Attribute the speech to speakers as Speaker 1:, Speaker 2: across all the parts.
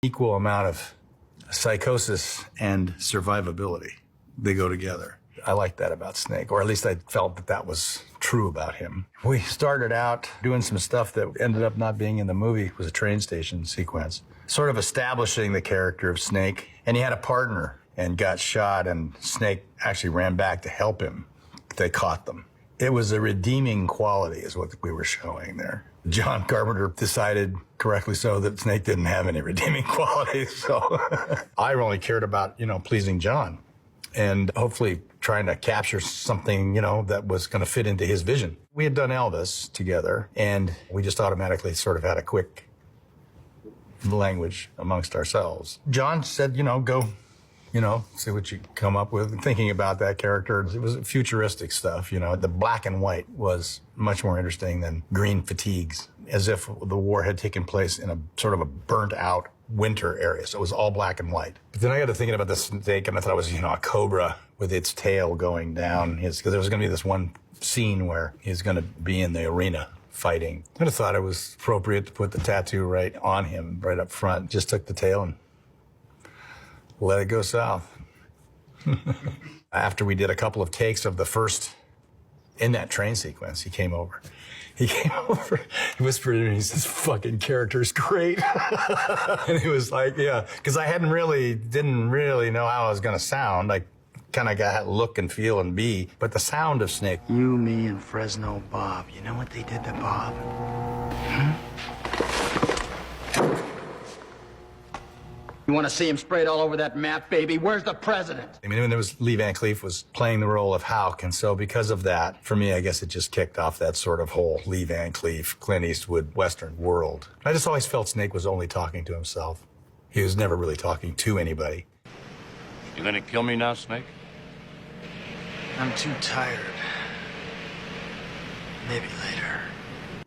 Speaker 1: equal amount of psychosis and survivability. They go together. I like that about Snake, or at least I felt that that was true about him. We started out doing some stuff that ended up not being in the movie. It was a train station sequence, sort of establishing the character of Snake. And he had a partner and got shot, and Snake actually ran back to help him. They caught them. It was a redeeming quality is what we were showing there. John Carpenter decided, correctly so, that Snake didn't have any redeeming qualities. So I only cared about, pleasing John and hopefully trying to capture something, that was going to fit into his vision. We had done Elvis together, and we just automatically sort of had a quick language amongst ourselves. John said, go, see what you come up with. Thinking about that character, it was futuristic stuff, The black and white was much more interesting than green fatigues, as if the war had taken place in a sort of a burnt-out winter area, so it was all black and white. But then I got to thinking about the snake, and I thought it was, a cobra with its tail going down, because there was going to be this one scene where he's going to be in the arena fighting. I just thought it was appropriate to put the tattoo right on him, right up front. Just took the tail and let it go south. After we did a couple of takes of the first, in that train sequence, he came over. He whispered to me, he says, fucking character's great. And he was like, yeah, because I didn't really know how I was going to sound. I kind of got look and feel and be, but the sound of Snake.
Speaker 2: You, me, and Fresno Bob. You know what they did to Bob? You want to see him sprayed all over that map, baby? Where's the president?
Speaker 1: I mean, when there was Lee Van Cleef was playing the role of Houck, and so because of that, for me, I guess it just kicked off that sort of whole Lee Van Cleef, Clint Eastwood, Western world. I just always felt Snake was only talking to himself. He was never really talking to anybody.
Speaker 3: You gonna kill me now, Snake?
Speaker 2: I'm too tired. Maybe later.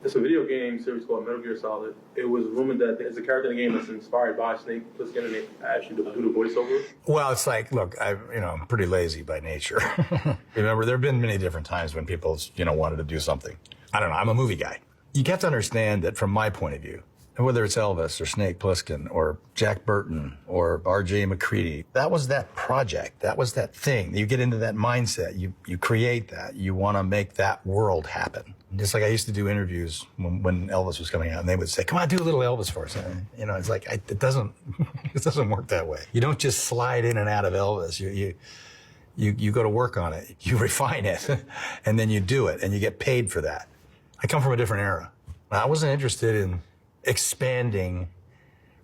Speaker 4: It's a video game series called Metal Gear Solid. It was rumored that there's a character in the game that's inspired by Snake Plissken, and they asked you to do the voiceover.
Speaker 1: Well, it's like, look, I'm pretty lazy by nature. Remember, there have been many different times when people, wanted to do something. I don't know, I'm a movie guy. You have to understand that from my point of view, whether it's Elvis or Snake Plissken or Jack Burton or R.J. McCready, that was that project. That was that thing. You get into that mindset. You create that. You want to make that world happen. Just like I used to do interviews when Elvis was coming out, and they would say, come on, do a little Elvis for us. And, it's like, it doesn't work that way. You don't just slide in and out of Elvis. You go to work on it. You refine it, and then you do it, and you get paid for that. I come from a different era. I wasn't interested in expanding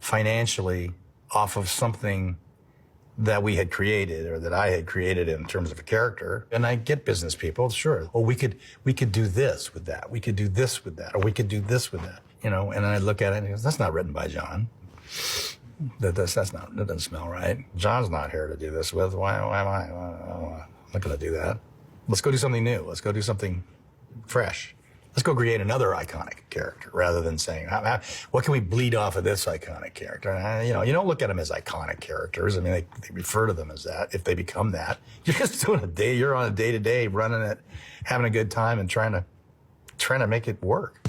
Speaker 1: financially off of something that we had created or that I had created in terms of a character. And I get business people, sure. Well, we could do this with that. We could do this with that, or we could do this with that. And I look at it and goes, that's not written by John. That doesn't smell right. John's not here to do this with. Why am I? I'm not going to do that. Let's go do something new. Let's go do something fresh. Let's go create another iconic character rather than saying, what can we bleed off of this iconic character? And, you don't look at them as iconic characters. I mean, they refer to them as that if they become that. You're just doing you're on a day-to-day, running it, having a good time and trying to make it work.